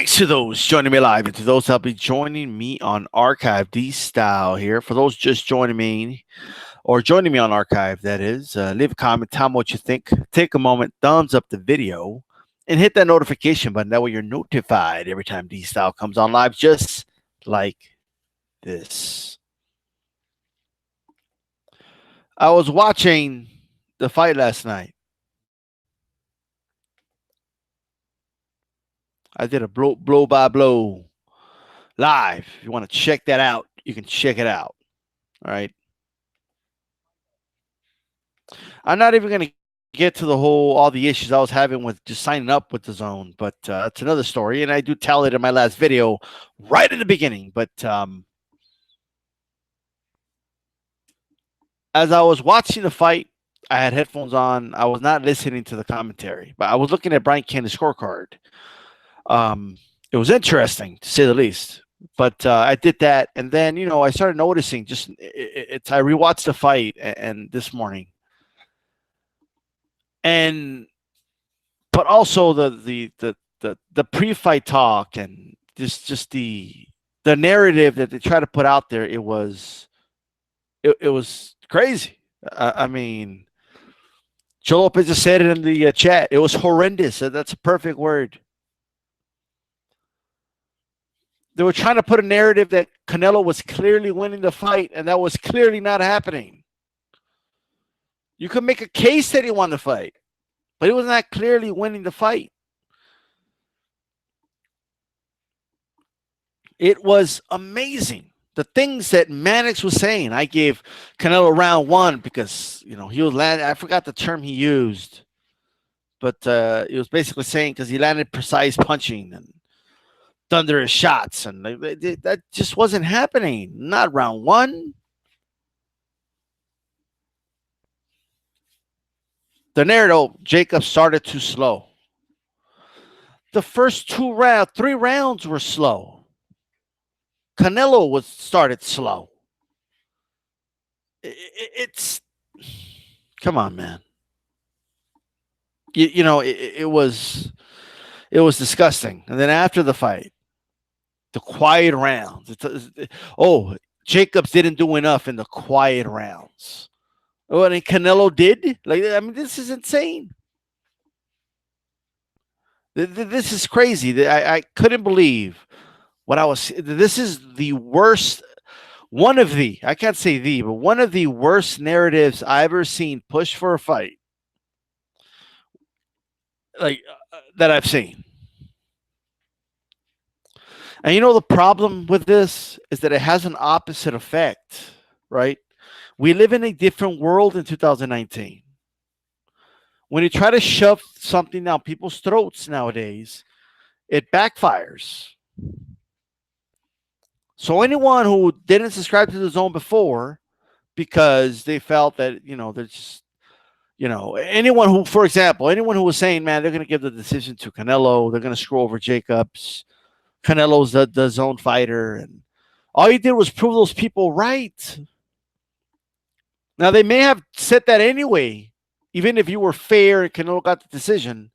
Thanks to those joining me live and to those that'll be joining me on Archive. D Style here. For those just joining me or joining me on Archive, that is, leave a comment, tell me what you think. Take a moment, thumbs up the video, and hit that notification button. That way you're notified every time D Style comes on live, just like this. I was watching the fight last night. I did a blow by blow live. If you want to check that out, you can check it out. All right. I'm not even going to get to all the issues I was having with just signing up with the zone, but it's another story. And I do tell it in my last video right in the beginning. But as I was watching the fight, I had headphones on. I was not listening to the commentary, but I was looking at Brian Kennedy's scorecard. It was interesting, to say the least. But I did that, and then I started noticing. I rewatched the fight and this morning, but also the pre-fight talk and just the narrative that they try to put out there. It was crazy. I mean, Joe Lopez just said it in the chat. It was horrendous. That's a perfect word. They were trying to put a narrative that Canelo was clearly winning the fight, and that was clearly not happening. You could make a case that he won the fight, but he was not clearly winning the fight. It was amazing. The things that Mannix was saying. I gave Canelo round one because, he was landing. I forgot the term he used, but it was basically saying because he landed precise punching and thunderous shots, and that just wasn't happening. Not round one. The narrative, Jacob started too slow. The first 3 rounds were slow. Canelo started slow. It's come on, man. It was disgusting. And then after the fight, the quiet rounds. Jacobs didn't do enough in the quiet rounds. Oh, and Canelo did? This is insane. This is crazy. I couldn't believe what I was. This is the worst, I can't say but one of the worst narratives I've ever seen pushed for a fight. That I've seen. And the problem with this is that it has an opposite effect, right? We live in a different world in 2019. When you try to shove something down people's throats nowadays, it backfires. So anyone who didn't subscribe to the zone before because they felt that, they're just, anyone who was saying, man, they're going to give the decision to Canelo, they're going to screw over Jacobs, Canelo's the zone fighter, and all you did was prove those people right. Now, they may have said that anyway, even if you were fair and Canelo got the decision,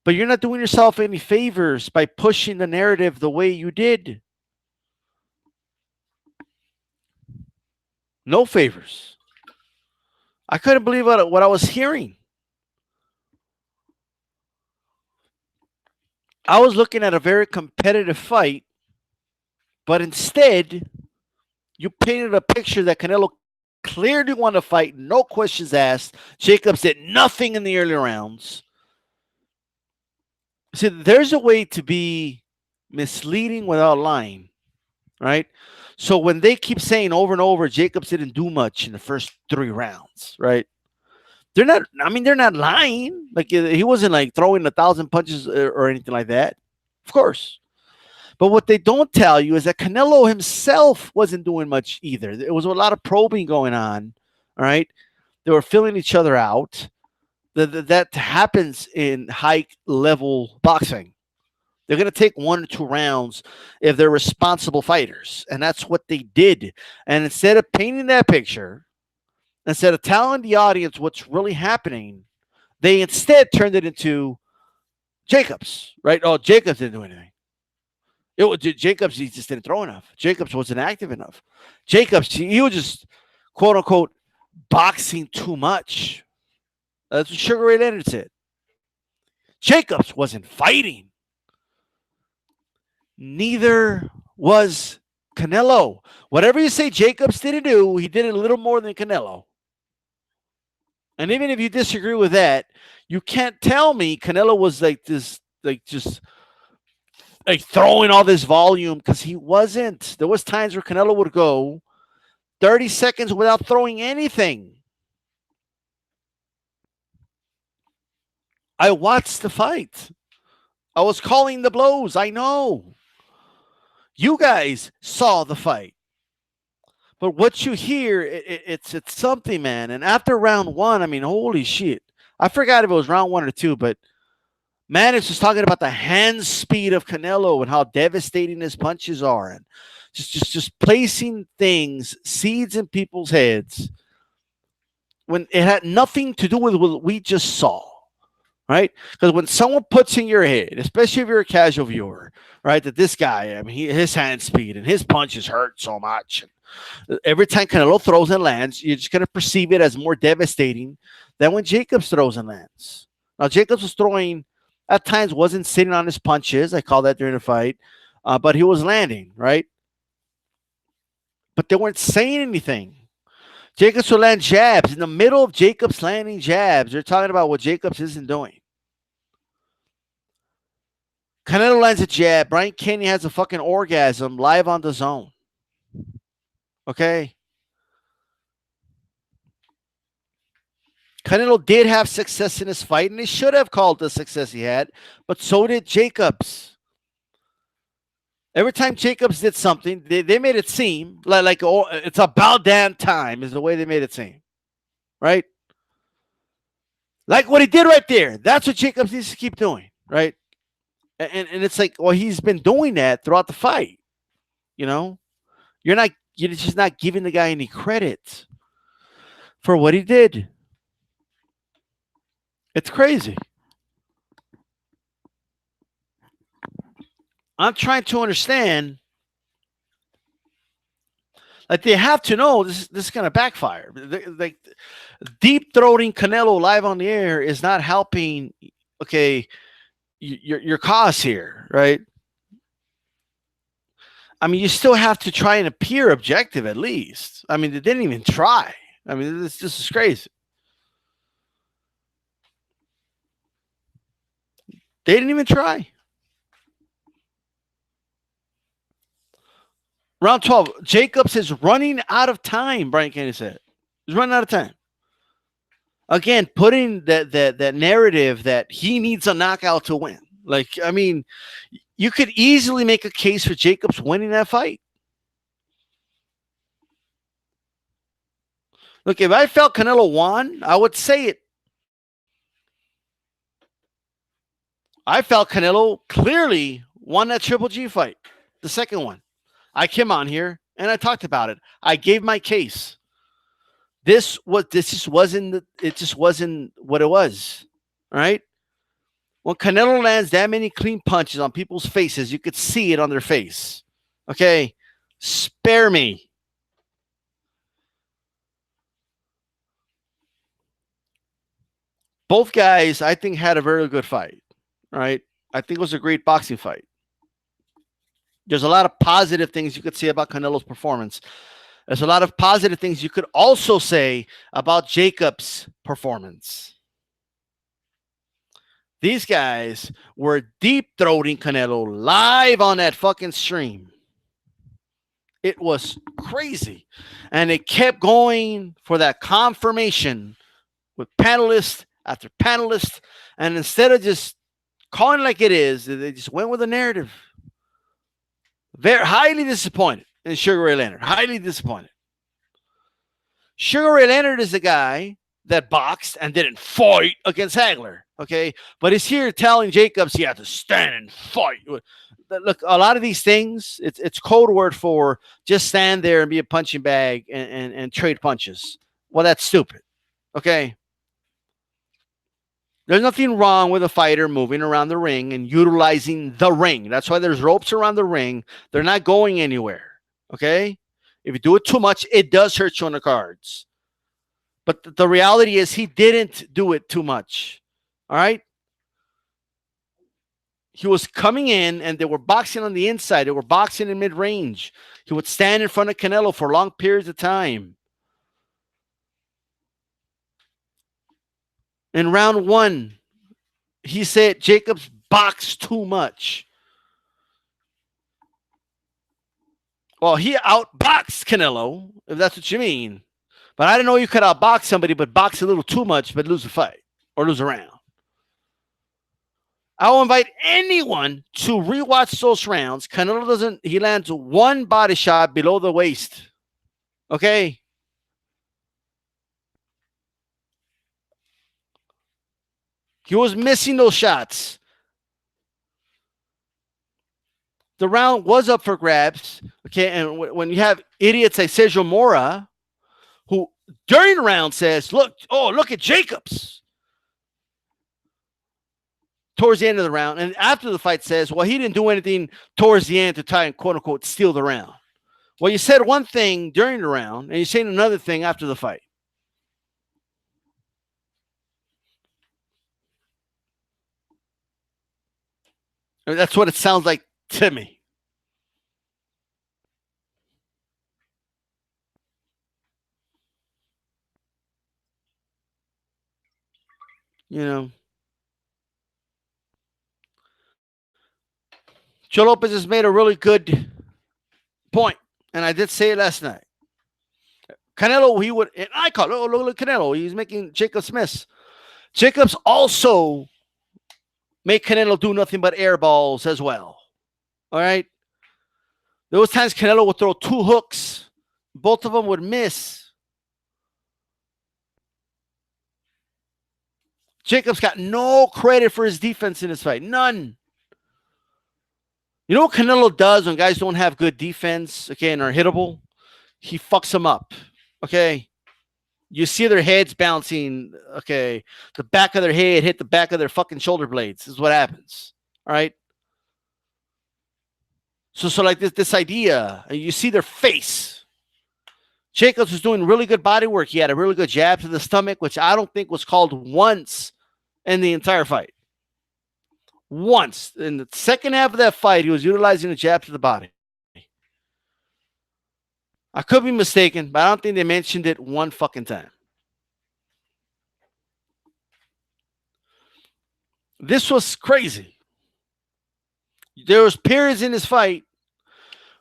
but you're not doing yourself any favors by pushing the narrative the way you did. No favors. I couldn't believe what I was hearing. I was looking at a very competitive fight, but instead, you painted a picture that Canelo clearly won the fight, no questions asked. Jacobs did nothing in the early rounds. See, there's a way to be misleading without lying, right? So when they keep saying over and over, Jacobs didn't do much in the first 3 rounds, right? They're not lying. He wasn't throwing 1,000 punches or anything like that. Of course. But what they don't tell you is that Canelo himself wasn't doing much either. There was a lot of probing going on. All right. They were filling each other out. That happens in high level boxing. They're going to take 1 or 2 rounds if they're responsible fighters. And that's what they did. And instead of painting that picture, instead of telling the audience what's really happening, they instead turned it into Jacobs, right? Oh, Jacobs didn't do anything. Jacobs. He just didn't throw enough. Jacobs wasn't active enough. Jacobs, he was just quote unquote boxing too much. That's what Sugar Ray Leonard said. Jacobs wasn't fighting. Neither was Canelo. Whatever you say Jacobs didn't do, he did it a little more than Canelo. And even if you disagree with that, you can't tell me Canelo was like this, like just like throwing all this volume, because he wasn't. There was times where Canelo would go 30 seconds without throwing anything. I watched the fight. I was calling the blows. I know. You guys saw the fight. But what you hear, it's something, man. And after round one, I mean, holy shit. I forgot if it was round one or two, but man, it's just talking about the hand speed of Canelo and how devastating his punches are, and just placing things, seeds in people's heads when it had nothing to do with what we just saw, right? Because when someone puts in your head, especially if you're a casual viewer, right, that this guy, I mean, his hand speed and his punches hurt so much. Every time Canelo throws and lands, you're just going to perceive it as more devastating than when Jacobs throws and lands. Now, Jacobs was throwing, at times wasn't sitting on his punches. I call that during the fight. But he was landing, right? But they weren't saying anything. Jacobs will land jabs. In the middle of Jacobs landing jabs, they're talking about what Jacobs isn't doing. Canelo lands a jab. Brian Kenny has a fucking orgasm live on DAZN. Okay? Canelo did have success in his fight, and he should have called the success he had, but so did Jacobs. Every time Jacobs did something, they made it seem like oh, it's about damn time is the way they made it seem, right? Like what he did right there. That's what Jacobs needs to keep doing, right? And it's like, well, he's been doing that throughout the fight. You know, you're just not giving the guy any credit for what he did. It's crazy. I'm trying to understand. Like they have to know this is going to backfire. Like deep throating Canelo live on the air is not helping. Okay, your cause here, right? I mean, you still have to try and appear objective at least. I mean, they didn't even try. I mean, this is crazy. They didn't even try. Round 12, Jacobs is running out of time, Brian Kenny said. He's running out of time. Again, putting that narrative that he needs a knockout to win. Like, I mean, you could easily make a case for Jacobs winning that fight. Look, if I felt Canelo won, I would say it. I felt Canelo clearly won that Triple G fight, the second one. I came on here and I talked about it. I gave my case. This just wasn't what it was. All right. When Canelo lands that many clean punches on people's faces, you could see it on their face. Okay. Spare me. Both guys, I think, had a very good fight. All right. I think it was a great boxing fight. There's a lot of positive things you could say about Canelo's performance. There's a lot of positive things you could also say about Jacobs' performance. These guys were deep-throating Canelo live on that fucking stream. It was crazy. And it kept going for that confirmation with panelist after panelist. And instead of just calling it like it is, they just went with the narrative. Very highly disappointed in Sugar Ray Leonard. Highly disappointed. Sugar Ray Leonard is the guy that boxed and didn't fight against Hagler. Okay. But he's here telling Jacobs he had to stand and fight. Look, a lot of these things, it's code word for just stand there and be a punching bag and trade punches. Well, that's stupid. Okay. There's nothing wrong with a fighter moving around the ring and utilizing the ring. That's why there's ropes around the ring. They're not going anywhere. Okay? If you do it too much, it does hurt you on the cards. But the reality is he didn't do it too much. All right? He was coming in and they were boxing on the inside. They were boxing in mid-range. He would stand in front of Canelo for long periods of time. In round 1, he said Jacobs boxed too much. Well, he outboxed Canelo, if that's what you mean. But I didn't know you could outbox somebody, but box a little too much, but lose a fight or lose a round. I'll invite anyone to rewatch those rounds. Canelo he lands one body shot below the waist. Okay? He was missing those shots. The round was up for grabs. Okay, and when you have idiots like Sergio Mora, who during the round says, look at Jacobs. Towards the end of the round. And after the fight says, well, he didn't do anything towards the end to try and quote unquote steal the round. Well, you said one thing during the round and you're saying another thing after the fight. I mean, that's what it sounds like to me. You know, Joe Lopez has made a really good point, and I did say it last night. Canelo, he would, and I call it, look at Canelo. He's making Jacobs miss. Jacobs also make Canelo do nothing but air balls as well. All right? There was times Canelo would throw 2 hooks. Both of them would miss. Jacobs got no credit for his defense in this fight. None. You know what Canelo does when guys don't have good defense, okay, and are hittable? He fucks them up, okay? You see their heads bouncing, okay? The back of their head hit the back of their fucking shoulder blades. This is what happens, all right? So like this idea, you see their face. Jacobs was doing really good body work. He had a really good jab to the stomach, which I don't think was called once in the entire fight. Once. In the second half of that fight, he was utilizing a jab to the body. I could be mistaken, but I don't think they mentioned it one fucking time. This was crazy. There was periods in this fight.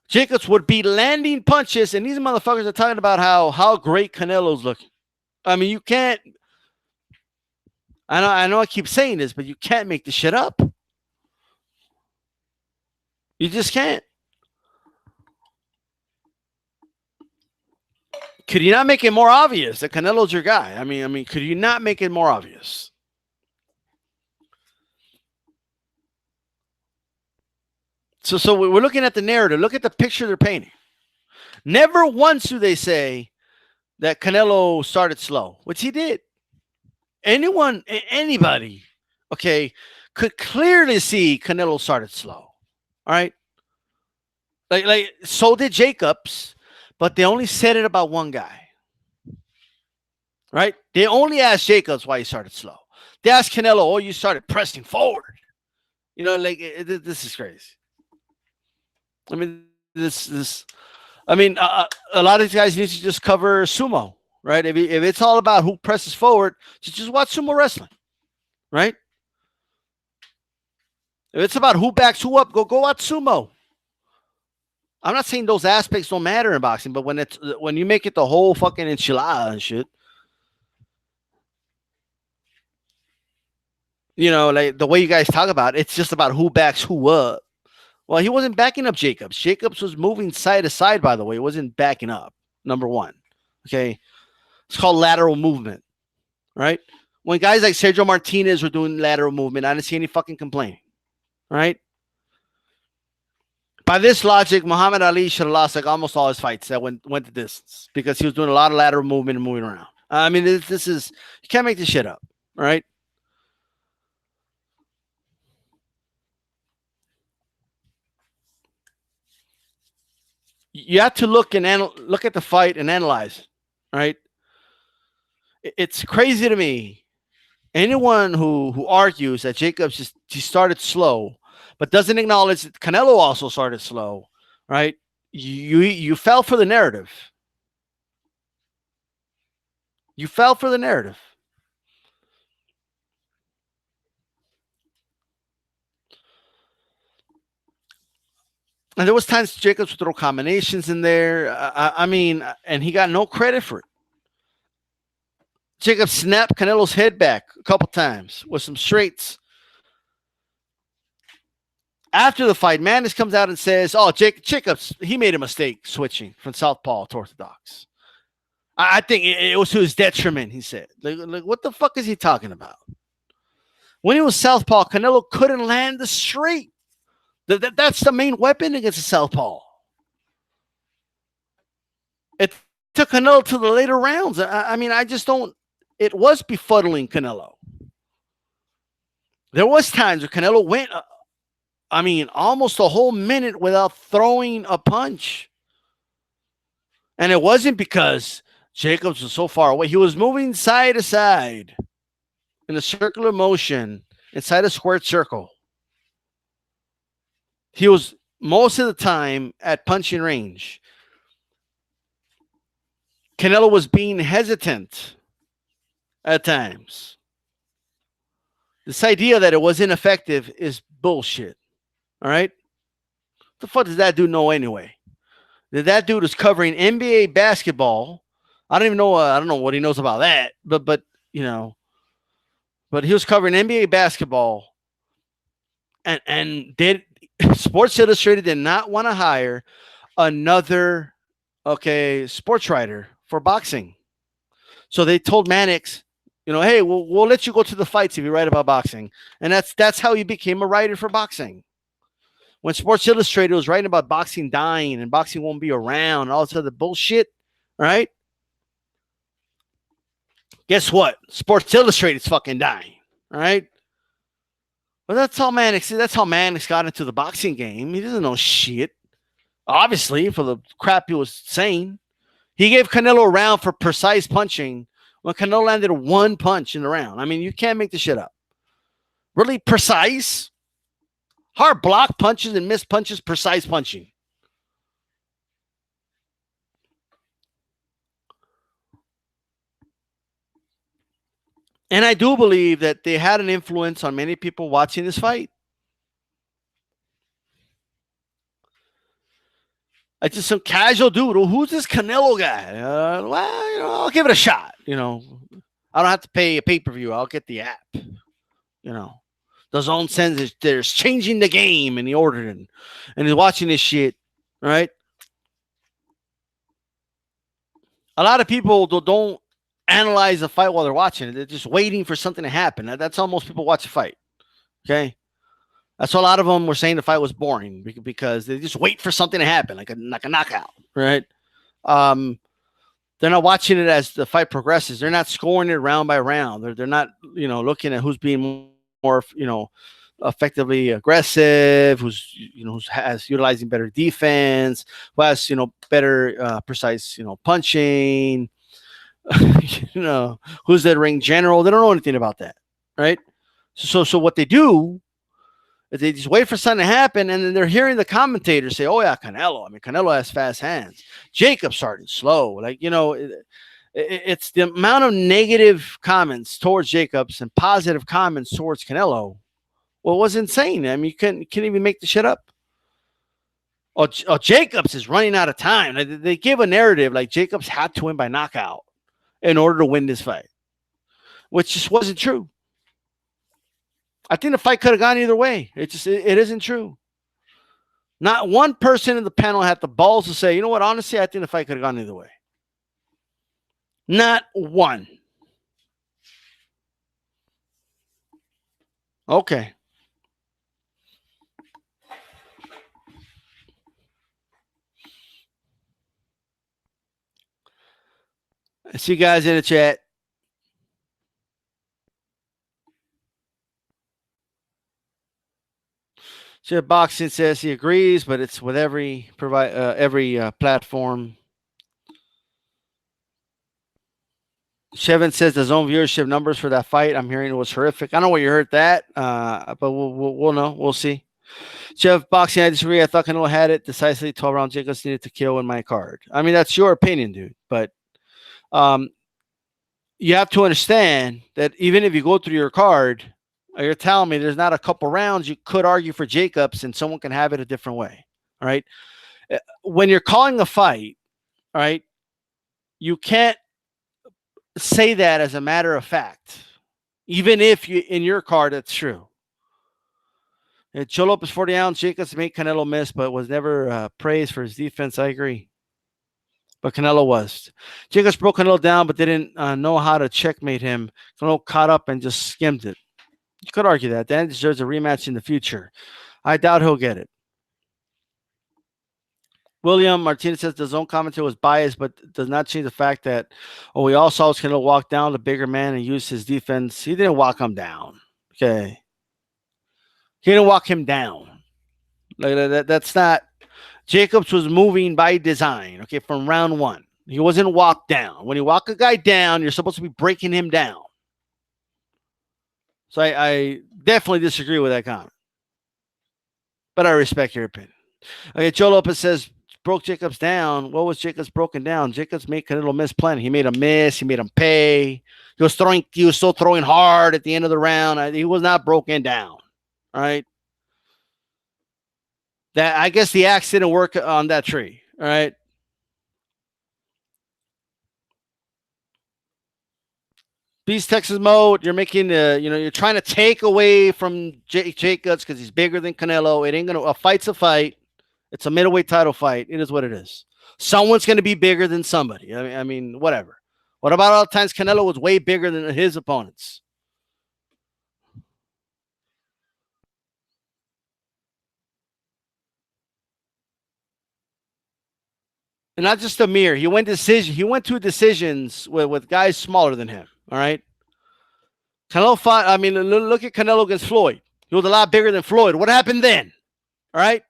Jacobs would be landing punches, and these motherfuckers are talking about how great Canelo's looking. I mean, you can't. I know I keep saying this, but you can't make this shit up. You just can't. Could you not make it more obvious that Canelo's your guy? I mean, could you not make it more obvious? So we're looking at the narrative. Look at the picture they're painting. Never once do they say that Canelo started slow, which he did. Anybody, okay, could clearly see Canelo started slow. All right. Like so did Jacobs, but they only said it about one guy. Right? They only asked Jacobs why he started slow. They asked Canelo, oh, you started pressing forward. You know, like this is crazy. I mean, a lot of these guys need to just cover sumo, right? If it's all about who presses forward, just watch sumo wrestling, right? If it's about who backs who up, go watch sumo. I'm not saying those aspects don't matter in boxing, but when you make it the whole fucking enchilada and shit, you know, like the way you guys talk about it, it's just about who backs who up. Well, he wasn't backing up Jacobs. Jacobs was moving side to side, by the way. It wasn't backing up, number one. Okay? It's called lateral movement, right? When guys like Sergio Martinez were doing lateral movement, I didn't see any fucking complaining, right? By this logic, Muhammad Ali should have lost like almost all his fights that went the distance because he was doing a lot of lateral movement and moving around. I mean, this is, you can't make this shit up, right? You have to look at the fight and analyze. Right? It's crazy to me. Anyone who argues that Jacobs just he started slow, but doesn't acknowledge that Canelo also started slow, right? You fell for the narrative. You fell for the narrative. And there was times Jacobs would throw combinations in there. I mean, and he got no credit for it. Jacobs snapped Canelo's head back a couple times with some straights. After the fight, Manis comes out and says, "Oh, Jacobs, he made a mistake switching from southpaw to orthodox. I think it was to his detriment." He said, like, what the fuck is he talking about? When he was southpaw, Canelo couldn't land the straight. That's the main weapon against a southpaw. It took Canelo to the later rounds. I mean, I just don't. It was befuddling Canelo. There was times where Canelo went, I mean, almost a whole minute without throwing a punch. And it wasn't because Jacobs was so far away. He was moving side to side in a circular motion inside a squared circle. He was most of the time at punching range. Canelo was being hesitant at times. This idea that it was ineffective is bullshit. All right? What the fuck does that dude know anyway? That dude is covering NBA basketball. I don't even know. I don't know what he knows about that. But you know, but he was covering NBA basketball, and did Sports Illustrated did not want to hire another sports writer for boxing. So they told Mannix, hey, we'll let you go to the fights if you write about boxing, and that's how he became a writer for boxing. When Sports Illustrated was writing about boxing dying and boxing won't be around and all this other bullshit, right? Guess what? Sports Illustrated's fucking dying, all right? Well, that's how Mannix got into the boxing game. He doesn't know shit, obviously, for the crap he was saying. He gave Canelo a round for precise punching when Canelo landed one punch in the round. I mean, you can't make this shit up. Really precise? Hard block punches and missed punches, precise punching. And I do believe that they had an influence on many people watching this fight. Like just some casual dude. Well, who's this Canelo guy? I'll give it a shot. I don't have to pay a pay-per-view. I'll get the app. DAZN sends there's changing the game, and he ordered it, and he's watching this shit, right? A lot of people don't analyze the fight while they're watching it. They're just waiting for something to happen. That's how most people watch a fight. Okay, that's why a lot of them were saying the fight was boring because they just wait for something to happen, like a knockout, right? They're not watching it as the fight progresses. They're not scoring it round by round. They're not looking at who's being more effectively aggressive, who's utilizing better defense, who has better precise punching. Who's the ring general? They don't know anything about that, right? So what they do is they just wait for something to happen, and then they're hearing the commentators say, "Oh yeah, Canelo. I mean, Canelo has fast hands. Jacob started slow." Like it's the amount of negative comments towards Jacobs and positive comments towards Canelo. Well, it was insane. I mean, you can't even make the shit up. Oh, Jacobs is running out of time. They give a narrative like Jacobs had to win by knockout in order to win this fight, which just wasn't true. I think the fight could have gone either way. It isn't true. Not one person in the panel had the balls to say, you know what, honestly, I think the fight could have gone either way. Not one. Okay. I see you guys in the chat. Chef Boxing says he agrees, but it's with every platform. Chevin says the zone viewership numbers for that fight, I'm hearing, it was horrific. I don't know where you heard that, but we'll know. We'll see. Chef Boxing, I disagree. I thought Canelo had it decisively. 12 round Jacobs needed to kill in my card. I mean, that's your opinion, dude. But um, you have to understand that even if you go through your card, you're telling me there's not a couple rounds you could argue for Jacobs and someone can have it a different way. All right. When you're calling a fight, all right, you can't say that as a matter of fact, even if you in your card that's true. Joe Lopez 40 ounce Jacobs made Canelo miss, but was never praised for his defense. I agree. But Canelo was. Jacobs broke Canelo down, but didn't know how to checkmate him. Canelo caught up and just skimmed it. You could argue that. Dan deserves a rematch in the future. I doubt he'll get it. William Martinez says the zone commentary was biased, but does not change the fact that we all saw Canelo walk down the bigger man and use his defense. He didn't walk him down. Okay. He didn't walk him down. Like that's not. Jacobs was moving by design, okay, from round one. He wasn't walked down. When you walk a guy down, you're supposed to be breaking him down. So I definitely disagree with that comment. But I respect your opinion. Okay, Joe Lopez says, broke Jacobs down. What was Jacobs broken down? Jacobs made Canelo miss plenty. He made him miss. He made him pay. He was still throwing hard at the end of the round. He was not broken down. All right. That I guess the axe didn't work on that tree. All right. Beast Texas mode. You're making you're trying to take away from Jacobs because he's bigger than Canelo. It ain't gonna. A fight's a fight. It's a middleweight title fight. It is what it is. Someone's gonna be bigger than somebody. I mean, whatever. What about all the times Canelo was way bigger than his opponents? And not just Amir. He went to decisions with guys smaller than him. All right. Canelo fought. I mean, look at Canelo against Floyd. He was a lot bigger than Floyd. What happened then? All right.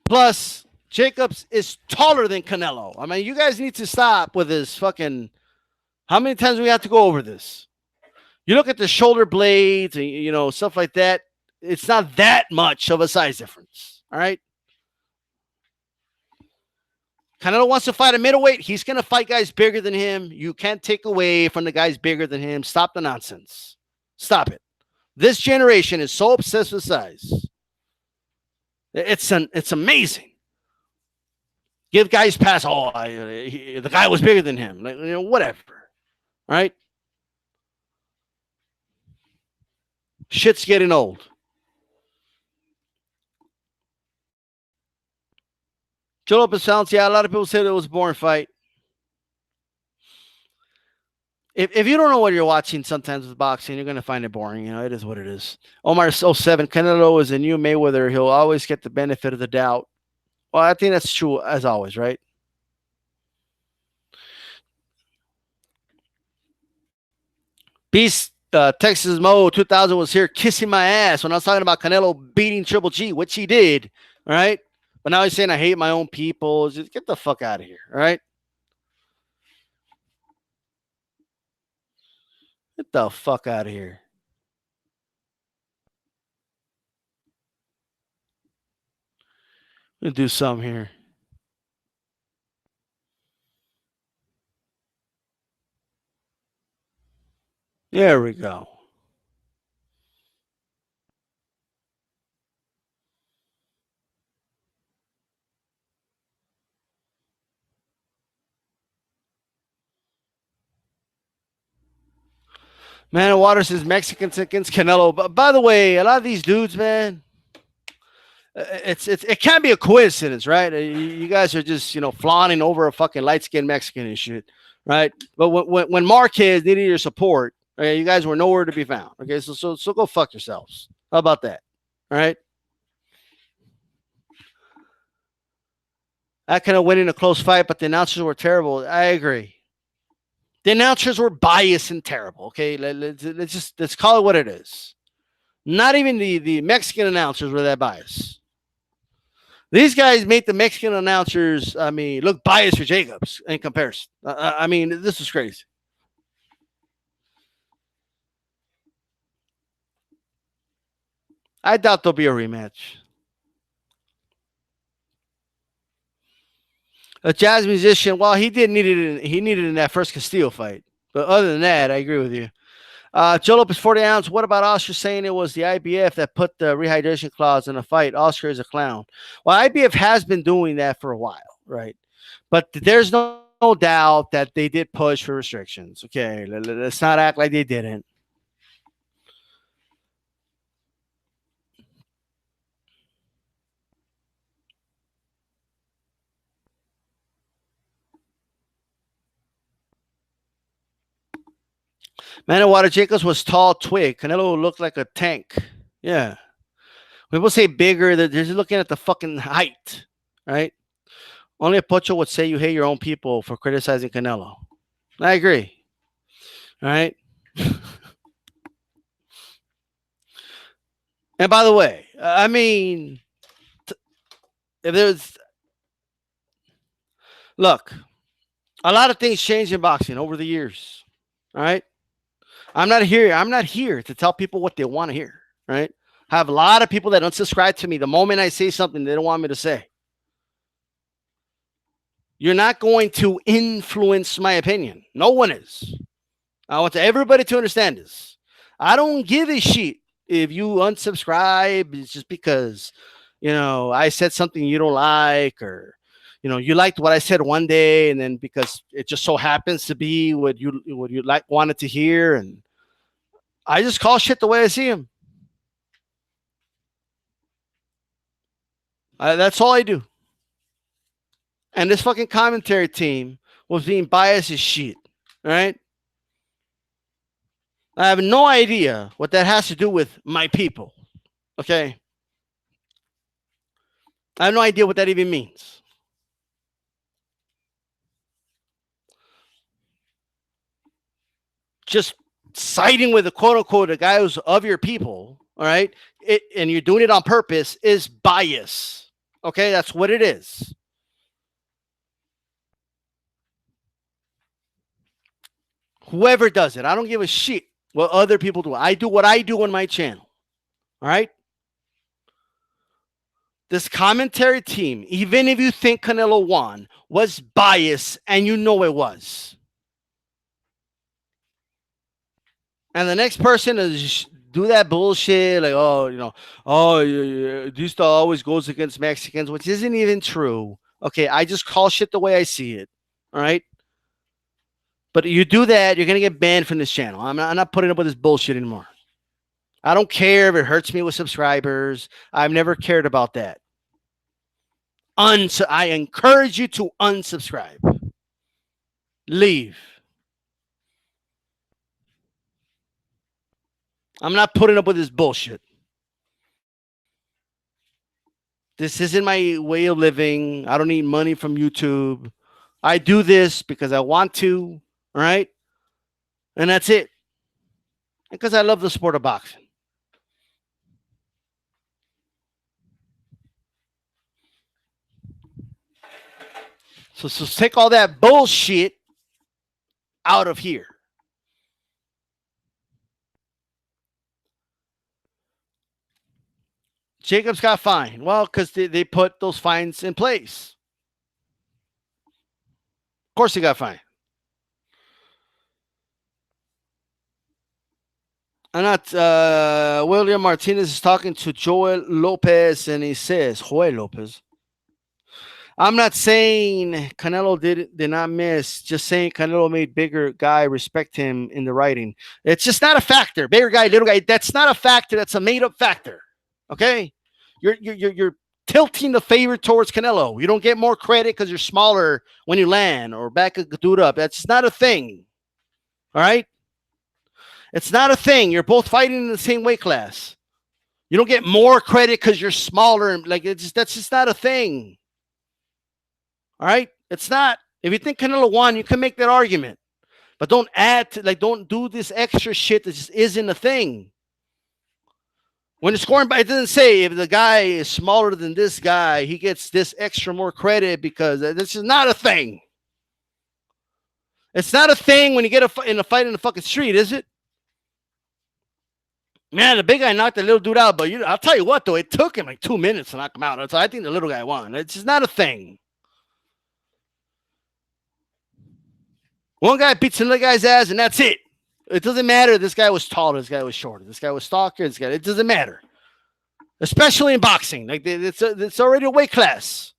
Plus, Jacobs is taller than Canelo. I mean, you guys need to stop with this fucking. How many times do we have to go over this? You look at the shoulder blades and stuff like that. It's not that much of a size difference. All right. Canelo wants to fight a middleweight. He's going to fight guys bigger than him. You can't take away from the guys bigger than him. Stop the nonsense. Stop it. This generation is so obsessed with size. It's amazing. Give guys pass. Oh, the guy was bigger than him. Whatever. Right? Shit's getting old. Joe Lopez sounds, yeah, a lot of people said it was a boring fight. If you don't know what you're watching sometimes with boxing, you're going to find it boring. It is what it is. Omar 07, Canelo is a new Mayweather. He'll always get the benefit of the doubt. Well, I think that's true as always, right? Beast Texas Mo 2000 was here kissing my ass when I was talking about Canelo beating Triple G, which he did, all right? But now he's saying I hate my own people. Just get the fuck out of here, all right? Get the fuck out of here. I'm going to do some here. There we go. Man, Waters is Mexicans against Canelo. But by the way, a lot of these dudes, man, it can't be a coincidence, right? You guys are just flaunting over a fucking light skinned Mexican and shit, right? But when Marquez needed your support, okay, you guys were nowhere to be found. Okay, so go fuck yourselves. How about that? All right. That kind of went in a close fight, but the announcers were terrible. I agree. The announcers were biased and terrible. Okay, let's call it what it is. Not even the Mexican announcers were that biased. These guys made the Mexican announcers, I mean, look biased for Jacobs in comparison. I mean, this is crazy. I doubt there'll be a rematch. A jazz musician, well, he did need it. He needed it in that first Castillo fight. But other than that, I agree with you. Joe Lopez, 40 ounce. What about Oscar saying it was the IBF that put the rehydration clause in the fight? Oscar is a clown. Well, IBF has been doing that for a while, right? But there's no doubt that they did push for restrictions. Okay, let's not act like they didn't. Man, Water Jacobs was tall twig. Canelo looked like a tank. Yeah. When people say bigger, they're just looking at the fucking height, right? Only a pocho would say you hate your own people for criticizing Canelo. I agree. All right. And by the way, I mean, if there's look, a lot of things changed in boxing over the years. All right. I'm not here to tell people what they want to hear. Right. I have a lot of people that unsubscribe to me the moment I say something they don't want me to say. You're not going to influence my opinion. No one is. I want everybody to understand this. I don't give a shit if you unsubscribe. It's just because, I said something you don't like, or, you liked what I said one day, and then because it just so happens to be what you like wanted to hear, and I just call shit the way I see them. That's all I do. And this fucking commentary team was being biased as shit. All right. I have no idea what that has to do with my people. Okay. I have no idea what that even means. Just siding with the quote unquote a guy who's of your people, all right, and you're doing it on purpose is bias. Okay, that's what it is. Whoever does it, I don't give a shit what other people do. I do what I do on my channel. All right. This commentary team, even if you think Canelo won, was biased, and you know it was. And the next person is do that bullshit like, this stuff always goes against Mexicans, which isn't even true. Okay, I just call shit the way I see it. All right. But you do that, you're gonna get banned from this channel. I'm not putting up with this bullshit anymore. I don't care if it hurts me with subscribers. I've never cared about that. I encourage you to unsubscribe. Leave. I'm not putting up with this bullshit. This isn't my way of living. I don't need money from YouTube. I do this because I want to, all right? And that's it. Because I love the sport of boxing. So take all that bullshit out of here. Jacobs got fined. Well, because they put those fines in place. Of course he got fined. I'm not. William Martinez is talking to Joel Lopez, and he says, Joel Lopez. I'm not saying Canelo did not miss. Just saying Canelo made bigger guy respect him in the writing. It's just not a factor. Bigger guy, little guy. That's not a factor. That's a made up factor. Okay, you're tilting the favor towards Canelo. You don't get more credit because you're smaller when you land or back a dude up. That's not a thing. All right. It's not a thing. You're both fighting in the same weight class. You don't get more credit because you're smaller. Like that's just not a thing. All right, it's not. If you think Canelo won, you can make that argument, but don't don't do this extra shit that just isn't a thing. When the scoring, it doesn't say if the guy is smaller than this guy, he gets this extra more credit because this is not a thing. It's not a thing when you get in a fight in the fucking street, is it? Man, the big guy knocked the little dude out, but I'll tell you what, though, it took him like 2 minutes to knock him out. So I think the little guy won. It's just not a thing. One guy beats another guy's ass, and that's it. It doesn't matter. This guy was taller. This guy was shorter. This guy was stalker. This guy. It doesn't matter, especially in boxing. Like it's already a weight class.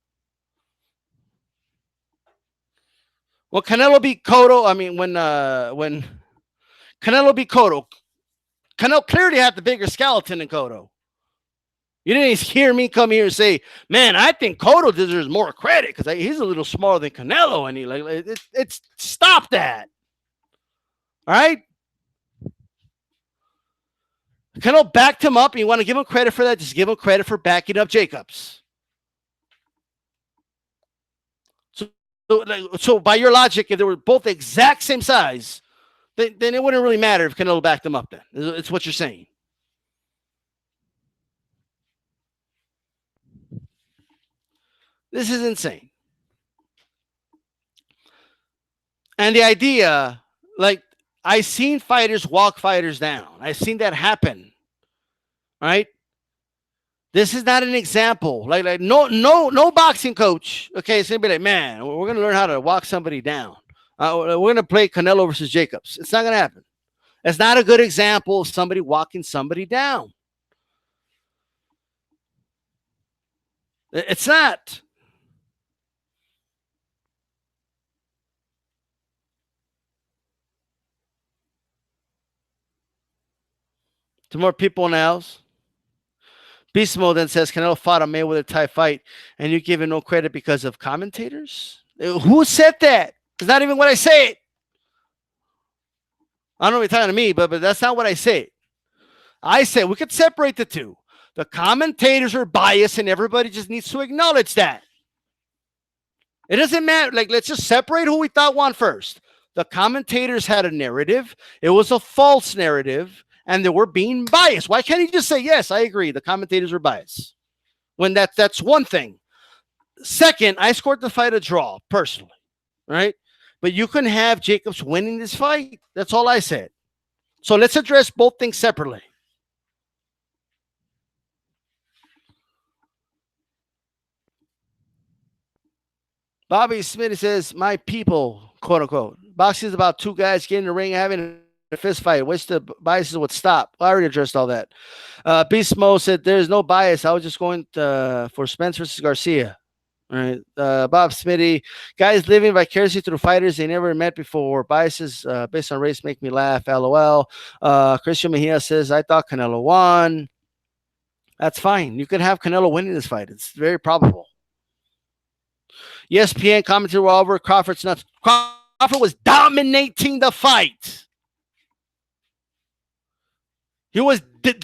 When Canelo beat Cotto, I mean when Canelo beat Cotto, Canelo clearly had the bigger skeleton than Cotto. You didn't hear me come here and say, "Man, I think Cotto deserves more credit because he's a little smaller than Canelo." And he it's stop that. All right. Canelo backed him up. And you want to give him credit for that? Just give him credit for backing up Jacobs. So by your logic, if they were both the exact same size, then it wouldn't really matter if Canelo backed them up then. It's what you're saying. This is insane. And the idea, like, I've seen fighters walk fighters down. I've seen that happen. Right? This is not an example. Like no boxing coach. Okay, it's gonna be like, man, we're gonna learn how to walk somebody down. We're gonna play Canelo versus Jacobs. It's not gonna happen. It's not a good example of somebody walking somebody down. It's not. To more people in the house. Beast Mode then says Canelo fought a Mayweather type fight, and you give him no credit because of commentators. Who said that? It's not even what I said. I don't know if you're talking to me, but that's not what I said. I said we could separate the two. The commentators are biased, and everybody just needs to acknowledge that. It doesn't matter. Like, let's just separate who we thought won first. The commentators had a narrative. It was a false narrative, and they were being biased. Why can't he just say, yes, I agree, the commentators are biased? When that's one thing. Second, I scored the fight a draw, personally, right? But you can have Jacobs winning this fight. That's all I said. So let's address both things separately. Bobby Smith says, my people, quote unquote. Boxing is about two guys getting in the ring and having a fist fight. Wish the biases would stop. I already addressed all that. Beast Mo said, there's no bias. I was just going for Spence versus Garcia. All right. Bob Smitty, guys living vicariously through fighters they never met before. Biases based on race make me laugh. LOL. Christian Mejia says, I thought Canelo won. That's fine. You could have Canelo winning this fight. It's very probable. ESPN commentator over Crawford's nuts. Crawford was dominating the fight. He was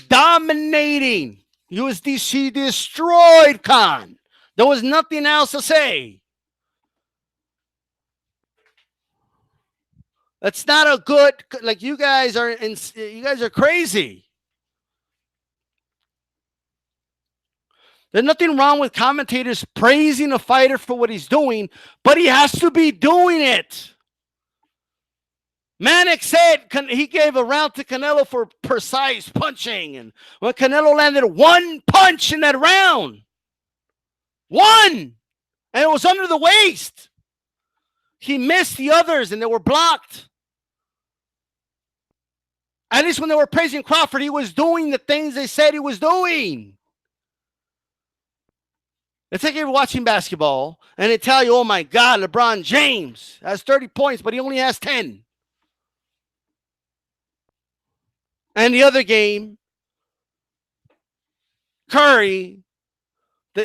dominating. He destroyed Khan. There was nothing else to say. That's not a good. Like, you guys are crazy. There's nothing wrong with commentators praising a fighter for what he's doing, but he has to be doing it. Manic said he gave a round to Canelo for precise punching. And when Canelo landed one punch in that round, one, and it was under the waist. He missed the others and they were blocked. At least when they were praising Crawford, he was doing the things they said he was doing. It's like you're watching basketball and they tell you, oh my God, LeBron James has 30 points, but he only has 10. And the other game, Curry,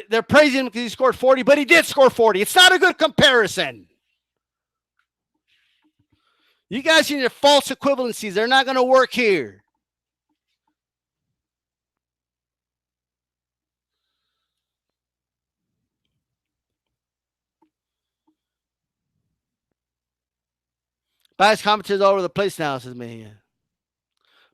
they're praising him because he scored 40, but he did score 40. It's not a good comparison. You guys in your false equivalencies, they're not going to work here. Bias commentators all over the place now, says me.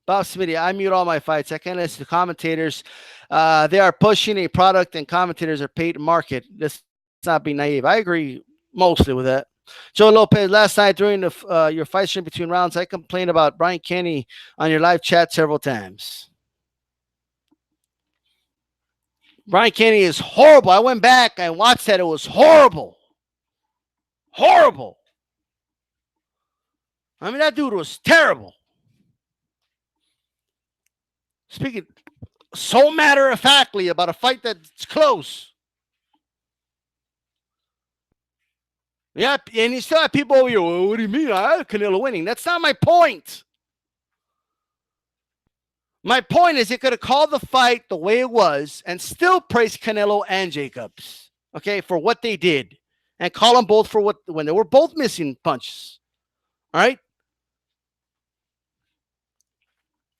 Bob Smitty, I mute all my fights. I can't listen to commentators. They are pushing a product, and commentators are paid to market. Let's not be naive. I agree mostly with that. Joe Lopez, last night during your fight stream between rounds, I complained about Brian Kenny on your live chat several times. Brian Kenny is horrible. I went back and watched that. It was horrible. Horrible. I mean, that dude was terrible. Speaking so matter-of-factly about a fight that's close. Yeah, and you still have people over here, well, what do you mean? I had Canelo winning. That's not my point. My point is, you could have called the fight the way it was and still praise Canelo and Jacobs, okay, for what they did, and call them both for what when they were both missing punches. All right.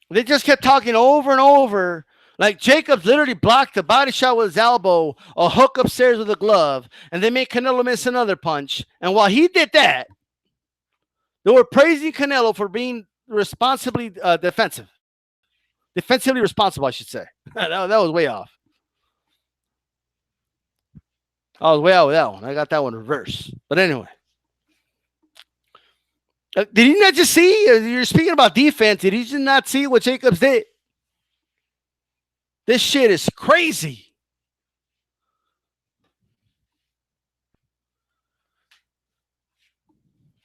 They just kept talking over and over. Like Jacobs literally blocked a body shot with his elbow, a hook upstairs with a glove, and they made Canelo miss another punch. And while he did that, they were praising Canelo for being responsibly defensively responsible, I should say. that was way off. I was way out with that one. I got that one reversed. But anyway. Did you not just see? You're speaking about defense. Did you just not see what Jacobs did? This shit is crazy.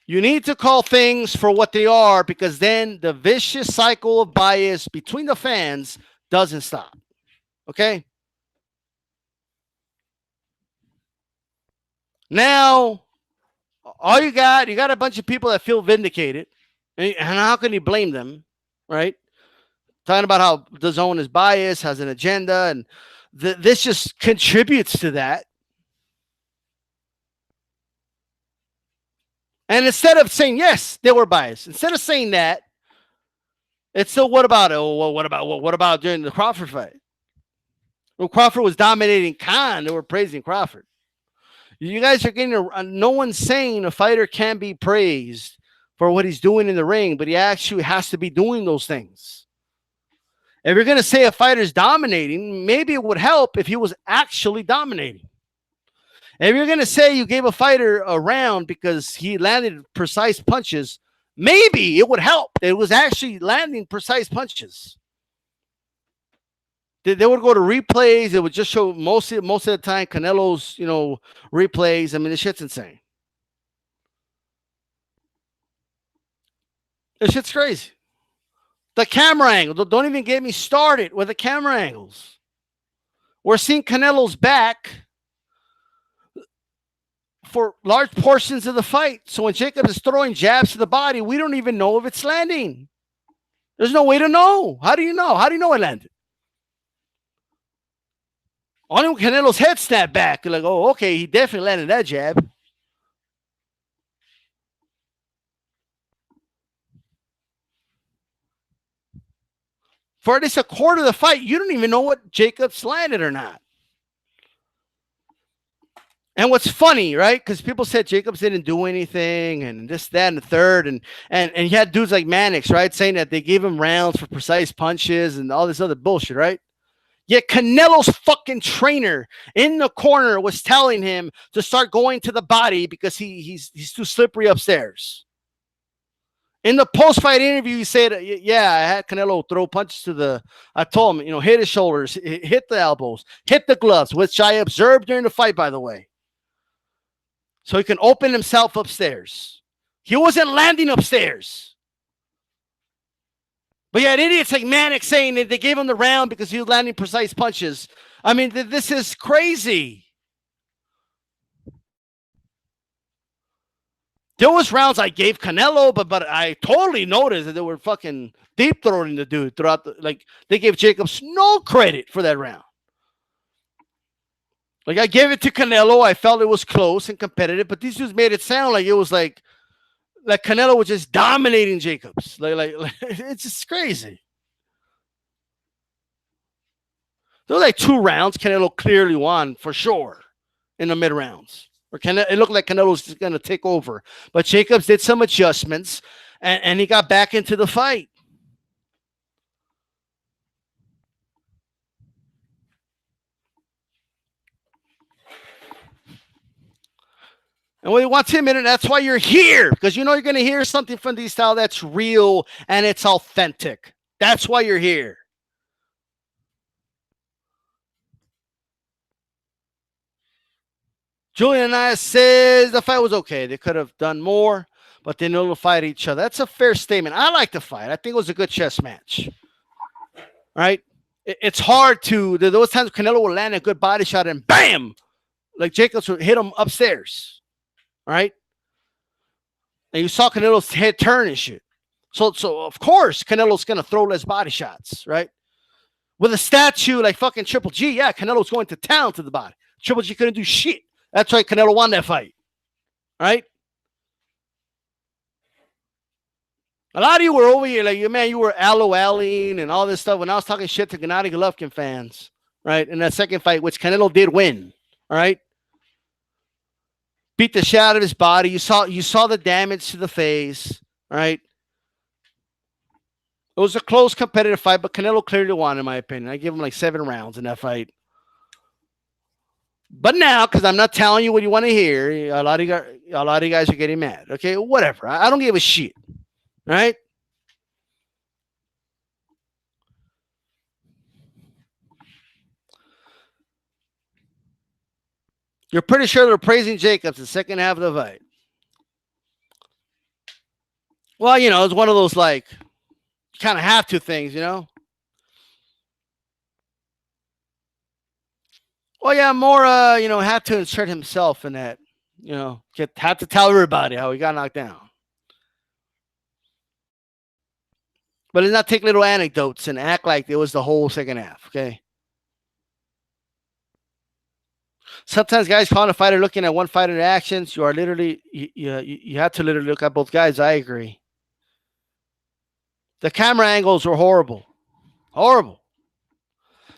You need to call things for what they are, because then the vicious cycle of bias between the fans doesn't stop. Okay? Now, all you got a bunch of people that feel vindicated. And how can you blame them? Right? Talking about how DAZN is biased, has an agenda, and this just contributes to that. And instead of saying, yes, they were biased, instead of saying that, it's still, what about it? Well, what about during the Crawford fight? When Crawford was dominating Khan, they were praising Crawford. You guys are getting no one's saying a fighter can be praised for what he's doing in the ring, but he actually has to be doing those things. If you're going to say a fighter's dominating, maybe it would help if he was actually dominating. If you're going to say you gave a fighter a round because he landed precise punches, maybe it would help. It was actually landing precise punches. They would go to replays. It would just show most of the time Canelo's, replays. I mean, this shit's insane. This shit's crazy. The camera angle. Don't even get me started with the camera angles. We're seeing Canelo's back for large portions of the fight. So when Jacob is throwing jabs to the body, we don't even know if it's landing. There's no way to know. How do you know? How do you know it landed? Only when Canelo's head snapped back, you're like, oh, okay, he definitely landed that jab. For at least a quarter of the fight, you don't even know what Jacobs landed or not. And what's funny, right? Because people said Jacobs didn't do anything, and this, that, and the third, and you had dudes like Mannix, right, saying that they gave him rounds for precise punches and all this other bullshit, right? Yet Canelo's fucking trainer in the corner was telling him to start going to the body because he's too slippery upstairs. In the post-fight interview, he said, yeah, I had Canelo throw punches to the, I told him, hit his shoulders, hit the elbows, hit the gloves, which I observed during the fight, by the way. So he can open himself upstairs. He wasn't landing upstairs. But you had idiots like Mannix saying that they gave him the round because he was landing precise punches. I mean, this is crazy. There was rounds I gave Canelo, but I totally noticed that they were fucking deep throwing the dude throughout they gave Jacobs no credit for that round. Like, I gave it to Canelo. I felt it was close and competitive, but these dudes made it sound like it was like Canelo was just dominating Jacobs. Like it's just crazy. There were like 2 rounds Canelo clearly won for sure in the mid rounds. It looked like Canelo was just going to take over. But Jacobs did some adjustments, and he got back into the fight. And we want 10 minutes. That's why you're here, because you know you're going to hear something from these style that's real and it's authentic. That's why you're here. Julian Anaya says the fight was okay. They could have done more, but they nullified each other. That's a fair statement. I like the fight. I think it was a good chess match. Right? It's hard to, those times Canelo will land a good body shot and bam, like Jacobs would hit him upstairs. Right? And you saw Canelo's head turn and shit. So of course Canelo's gonna throw less body shots, right? With a statue like fucking Triple G, yeah, Canelo's going to town to the body. Triple G couldn't do shit. That's why Canelo won that fight, right? A lot of you were over here, like, man, you were LOLing and all this stuff when I was talking shit to Gennady Golovkin fans, right? In that second fight, which Canelo did win, all right? Beat the shit out of his body. You saw the damage to the face, right? It was a close, competitive fight, but Canelo clearly won, in my opinion. I give him like 7 rounds in that fight. But now, because I'm not telling you what you want to hear, a lot of you guys are getting mad. Okay, whatever. I don't give a shit. Right? You're pretty sure they're praising Jacobs the second half of the fight. Well, you know, it's one of those like kind of have to things, you know. Well, yeah, more you know, had to insert himself in that, you know, had to tell everybody how he got knocked down. But let's not take little anecdotes and act like it was the whole second half, okay? Sometimes guys calling a fighter looking at one fighter's actions, you are literally you have to literally look at both guys. I agree. The camera angles were horrible. Horrible.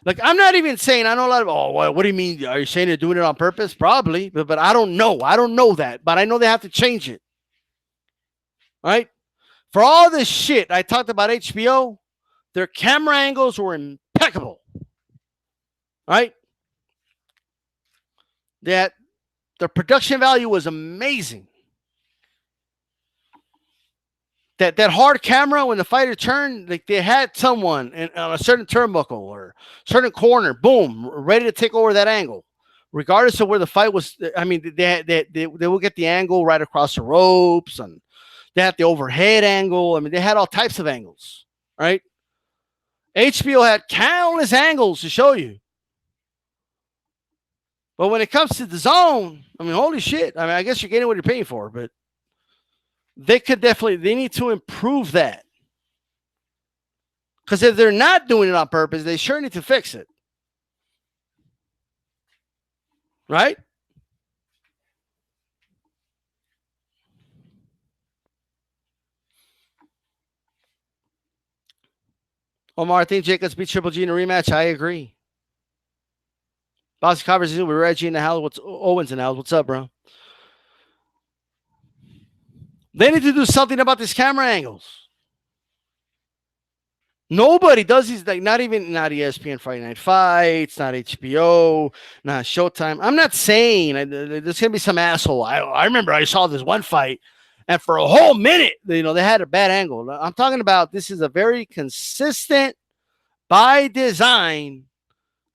Like, I'm not even saying, I know a lot of, what do you mean? Are you saying they're doing it on purpose? Probably, but I don't know. I don't know that, but I know they have to change it. Right? For all this shit I talked about HBO, their camera angles were impeccable. Right? That their production value was amazing. That hard camera when the fighter turned, like they had someone on a certain turnbuckle or certain corner, boom, ready to take over that angle, regardless of where the fight was. I mean, they will get the angle right across the ropes, and they had the overhead angle. I mean, they had all types of angles, right? HBO had countless angles to show you. But when it comes to the zone, I mean, holy shit. I mean, I guess you're getting what you're paying for, but they need to improve that. Because if they're not doing it on purpose, they sure need to fix it. Right? Omar, I think Jacobs beat Triple G in a rematch. I agree. Bossy conversation with Reggie in the house. Owens in the house? What's up, bro? They need to do something about these camera angles. Nobody does these, like not ESPN Friday Night Fights, not HBO, not Showtime. I'm not saying there's gonna be some asshole. I remember I saw this one fight, and for a whole minute, you know, they had a bad angle. I'm talking about this is a very consistent, by design,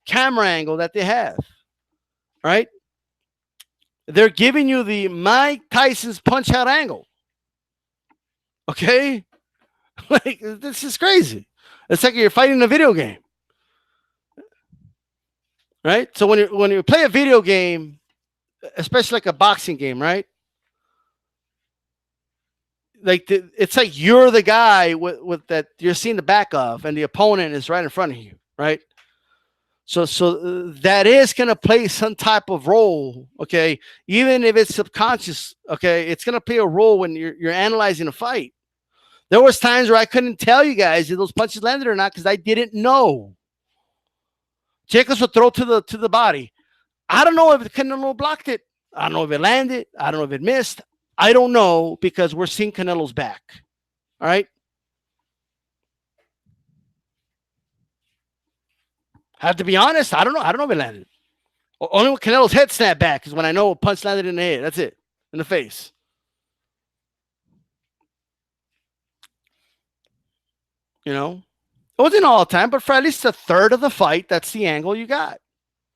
camera angle that they have. Right? They're giving you the Mike Tyson's punch out angle. Okay? Like, this is crazy. It's like you're fighting a video game. Right? So when you play a video game, especially like a boxing game, right? Like it's like you're the guy with that you're seeing the back of, and the opponent is right in front of you, right? So that is going to play some type of role, okay? Even if it's subconscious, okay? It's going to play a role when you're analyzing a fight. There was times where I couldn't tell you guys if those punches landed or not because I didn't know. Jacobs would throw to the body. I don't know if Canelo blocked it. I don't know if it landed. I don't know if it missed. I don't know because we're seeing Canelo's back. All right? Have to be honest. I don't know. I don't know if it landed. Only when Canelo's head snapped back is when I know a punch landed in the head. That's it. in the face. You know, it wasn't all the time, but for at least a third of the fight, that's the angle you got.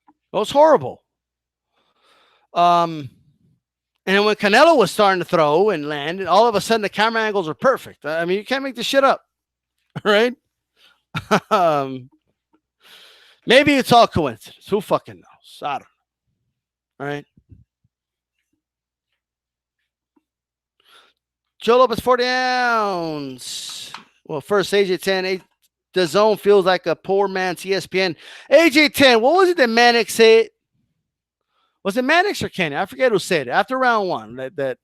It was horrible. And then when Canelo was starting to throw and land, and all of a sudden the camera angles are perfect. I mean, you can't make this shit up, right? um, maybe it's all coincidence. Who fucking knows? I don't know. All right. Joe Lopez, 40 ounce. Well, first, AJ10. DAZN feels like a poor man's ESPN. AJ10, what was it that Mannix said? Was it Mannix or Kenny? I forget who said it. After round one, that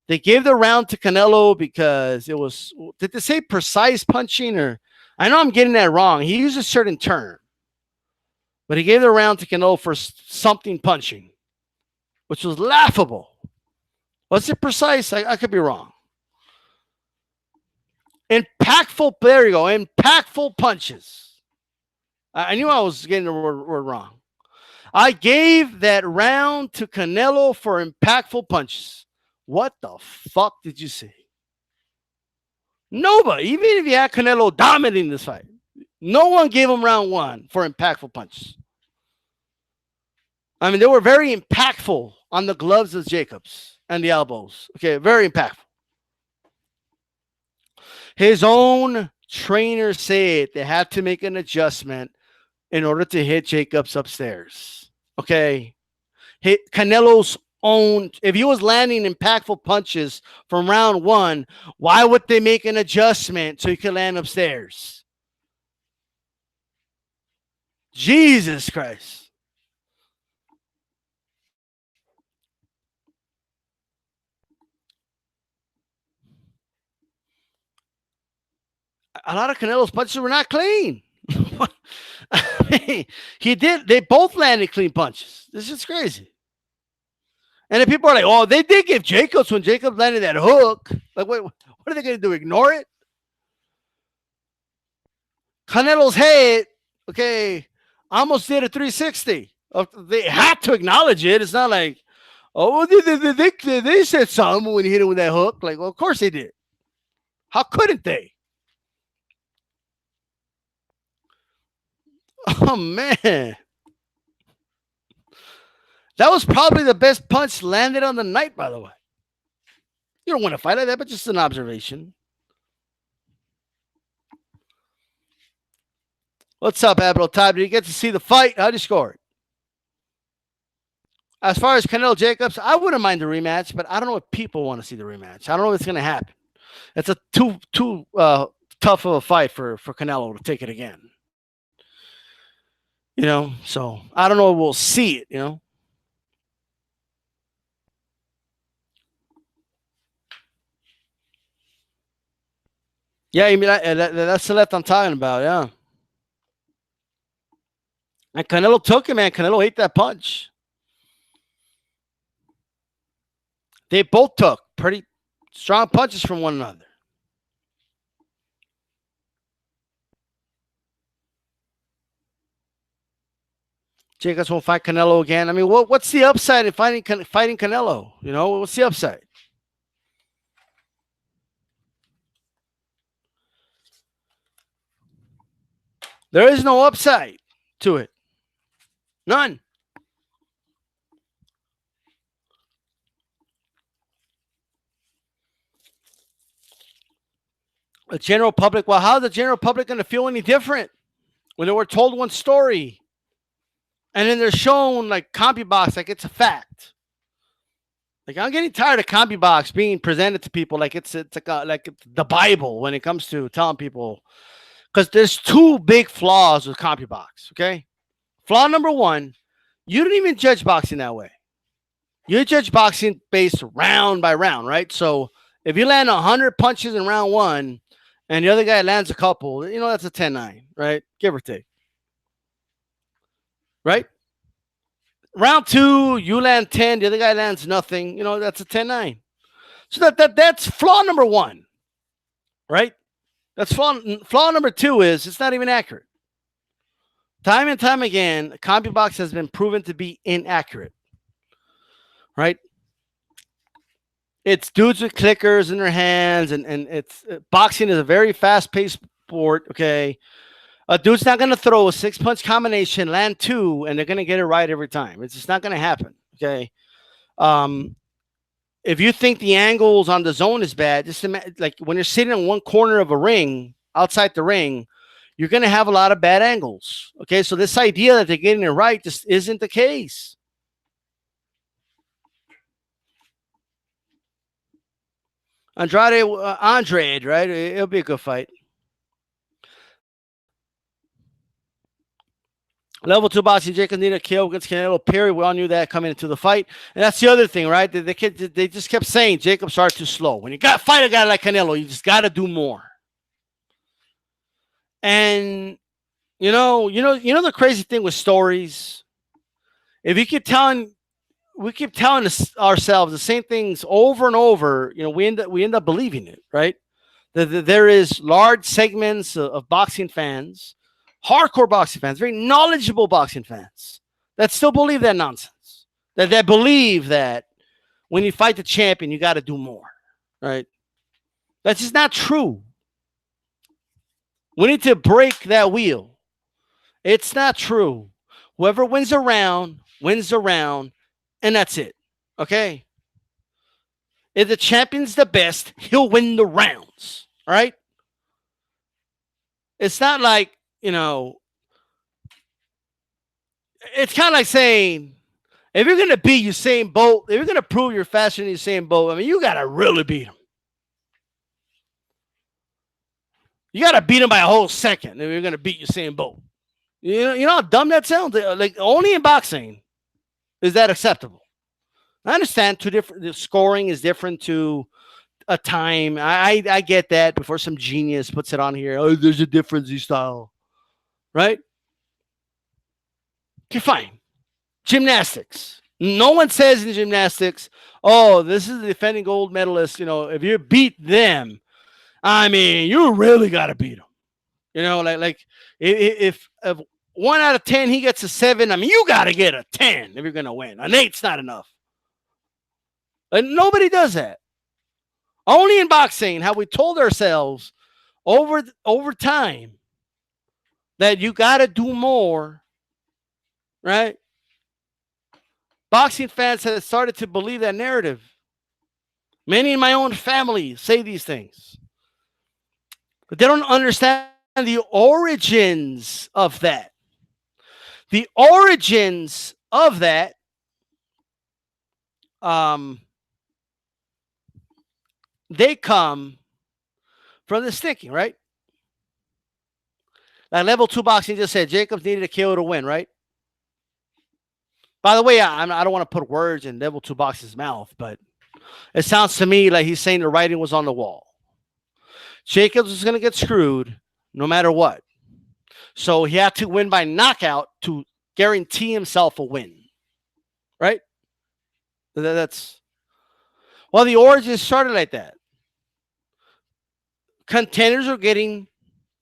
they gave the round to Canelo because it was, did they say precise punching? Or I know I'm getting that wrong. He used a certain term, but he gave the round to Canelo for something punching, which was laughable. Was it precise? I could be wrong. Impactful, there you go. Impactful punches. I knew I was getting the word wrong. I gave that round to Canelo for impactful punches. What the fuck did you say? Nobody, even if you had Canelo dominating this fight, no one gave him round one for impactful punches. I mean, they were very impactful on the gloves of Jacobs and the elbows. Okay, very impactful. His own trainer said they had to make an adjustment in order to hit Jacobs upstairs. Okay. Hit Canelo's own. If he was landing impactful punches from round one, why would they make an adjustment so he could land upstairs? Jesus Christ. A lot of Canelo's punches were not clean. I mean, he did. They both landed clean punches. This is crazy. And then people are like, "Oh, they did give Jacobs when Jacobs landed that hook." Like, wait, what are they going to do? Ignore it? Canelo's head, okay, almost did a 360. They had to acknowledge it. It's not like, oh, they said something when he hit him with that hook. Like, well, of course they did. How couldn't they? Oh, man. That was probably the best punch landed on the night, by the way. You don't want to fight like that, but just an observation. What's up, Abdul Todd? Did you get to see the fight? How'd you score it? As far as Canelo Jacobs, I wouldn't mind the rematch, but I don't know if people want to see the rematch. I don't know if it's going to happen. It's a too tough of a fight for Canelo to take it again. You know, so I don't know if we'll see it, you know. Yeah, I mean, that's the left I'm talking about, yeah. And Canelo took it, man. Canelo ate that punch. They both took pretty strong punches from one another. Jacobs won't fight Canelo again. I mean, what's the upside in fighting Canelo? You know, what's the upside? There is no upside to it. None. The general public, well, how's the general public going to feel any different when they were told one story and then they're shown like CompuBox like it's a fact? Like, I'm getting tired of CompuBox being presented to people like it's like the Bible when it comes to telling people, because there's two big flaws with CompuBox. Okay, flaw number one, you don't even judge boxing that way. You judge boxing based round by round, right? So if you land 100 punches in round one and the other guy lands a couple, you know, that's a 10-9, right? Give or take. Right? Round two, you land 10, the other guy lands nothing, you know, that's a 10-9. So that's flaw number one, right? That's flaw number two is it's not even accurate. Time and time again, CompuBox has been proven to be inaccurate, right? It's dudes with clickers in their hands, and it's boxing is a very fast paced sport. Okay, a dude's not gonna throw a 6 punch combination, land two, and they're gonna get it right every time. It's just not gonna happen. Okay, um, if you think the angles on the zone is bad, just like when you're sitting in one corner of a ring outside the ring, you're gonna have a lot of bad angles. Okay, so this idea that they're getting it right just isn't the case. Andrade, right? It'll be a good fight. Level two boxing, Jacobs need a kill against Canelo. Period. We all knew that coming into the fight, and that's the other thing, right? They just kept saying Jacobs started too slow. When you got to fight a guy like Canelo, you just got to do more. And the crazy thing with stories, if you keep telling, we keep telling ourselves the same things over and over, we end up believing it, right? There is large segments of boxing fans, hardcore boxing fans, very knowledgeable boxing fans that still believe that nonsense. That believe that when you fight the champion, you got to do more, right? That's just not true. We need to break that wheel. It's not true. Whoever wins the round, and that's it. Okay? If the champion's the best, he'll win the rounds. All right? It's not like, it's kind of like saying, if you're going to beat Usain Bolt, if you're going to prove you're faster than Usain Bolt, I mean, you got to really beat him. You got to beat him by a whole second if you're going to beat Usain Bolt. You know how dumb that sounds? Like, only in boxing is that acceptable. I understand the scoring is different to a time. I get that before some genius puts it on here. Oh, there's a difference in style. Right? Okay, fine. Gymnastics. No one says in gymnastics, oh, this is the defending gold medalist. If you beat them, I mean, you really got to beat them. Like if 1 out of 10 he gets a 7, I mean, you got to get a 10 if you're going to win. An 8's not enough. And nobody does that. Only in boxing have we told ourselves over time that you got to do more, right? Boxing fans have started to believe that narrative. Many in my own family say these things. But they don't understand the origins of that. The origins of that they come from this thinking, right? Like level two boxing just said, Jacobs needed a KO to win, right? By the way, I don't want to put words in level two boxing's mouth, but it sounds to me like he's saying the writing was on the wall. Jacobs was going to get screwed no matter what. So he had to win by knockout to guarantee himself a win, right? That's the origin started like that. Contenders are getting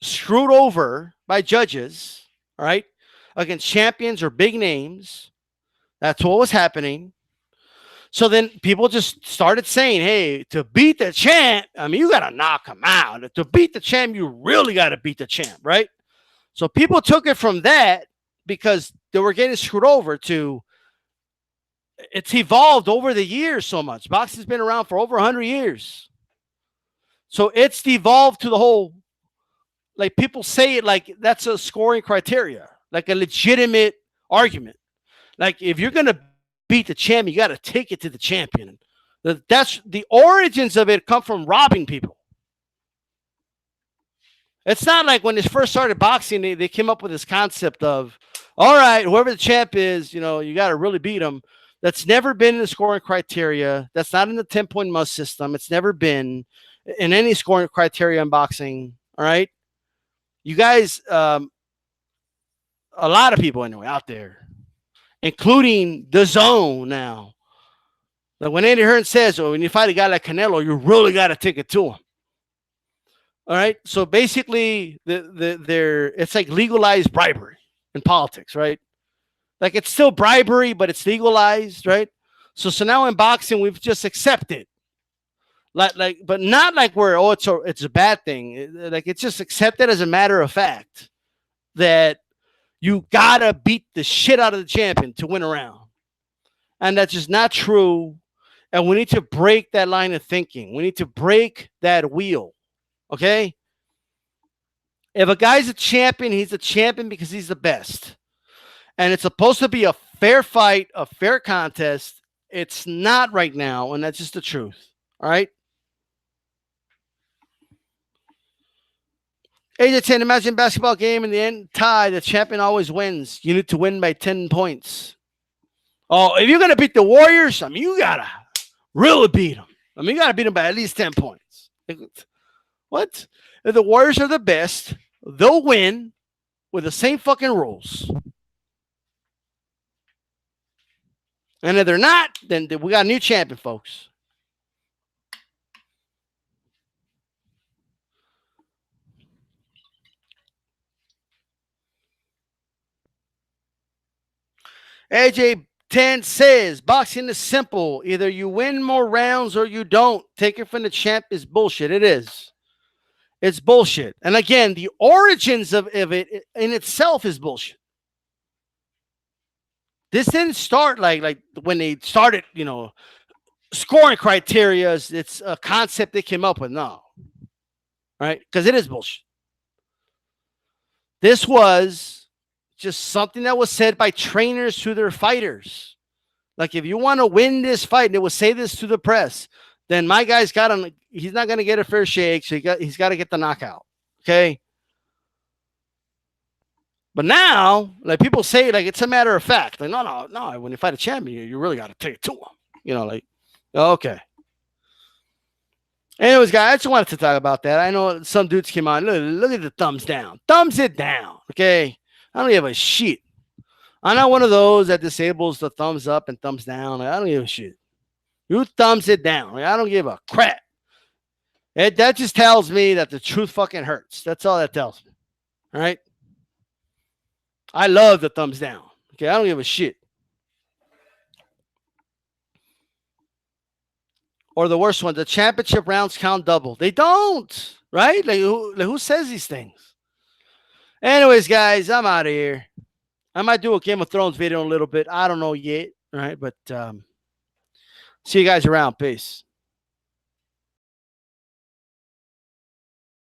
screwed over by judges, all right, against champions or big names. That's what was happening. So then people just started saying, hey, to beat the champ, I mean, you got to knock him out. To beat the champ, you really got to beat the champ, right? So people took it from that because they were getting screwed over to it's evolved over the years so much. Boxing's been around for over 100 years. So it's devolved to the whole, like people say it like that's a scoring criteria, like a legitimate argument. Like if you're going to beat the champion, you got to take it to the champion. That's the origins of it come from robbing people. It's not like when they first started boxing, they came up with this concept of, all right, whoever the champ is, you got to really beat him. That's never been in the scoring criteria. That's not in the 10-point must system. It's never been in any scoring criteria in boxing. All right. You guys, a lot of people anyway out there, including DAZN now. Like when Andy Hearn says, when you fight a guy like Canelo, you really got to take it to him. All right. So basically, it's like legalized bribery in politics, right? Like it's still bribery, but it's legalized, right? So now in boxing, we've just accepted but not like where it's a bad thing. Like it's just accepted as a matter of fact that you gotta beat the shit out of the champion to win a round, and that's just not true. And we need to break that line of thinking. We need to break that wheel. Okay, if a guy's a champion, he's a champion because he's the best, and it's supposed to be a fair fight, a fair contest. It's not right now, and that's just the truth. All right. AJ10, imagine basketball game in the end tie. The champion always wins. You need to win by 10 points. Oh, if you're going to beat the Warriors, I mean, you got to really beat them. I mean, you got to beat them by at least 10 points. What? If the Warriors are the best, they'll win with the same fucking rules. And if they're not, then we got a new champion, folks. AJ10 says boxing is simple. Either you win more rounds or you don't. Take it from the champ is bullshit. It is. It's bullshit. And again, the origins of it in itself is bullshit. This didn't start like when they started, scoring criteria. It's a concept they came up with. No. Right? Because it is bullshit. This was just something that was said by trainers to their fighters. Like, if you want to win this fight, and they will say this to the press, then my guy's got him. He's not going to get a fair shake, so he's got to get the knockout. Okay. But now, like, people say, like, it's a matter of fact. Like, no. When you fight a champion, you really got to take it to him. Like, okay. Anyways, guys, I just wanted to talk about that. I know some dudes came on. Look at the thumbs down. Thumbs it down. Okay. I don't give a shit. I'm not one of those that disables the thumbs up and thumbs down. Like, I don't give a shit. You thumbs it down. Like, I don't give a crap. That just tells me that the truth fucking hurts. That's all that tells me. All right. I love the thumbs down. Okay. I don't give a shit. Or the worst one, the championship rounds count double. They don't. Right? Like who says these things? Anyways, guys, I'm out of here. I might do a Game of Thrones video in a little bit. I don't know yet. All right. But see you guys around. Peace.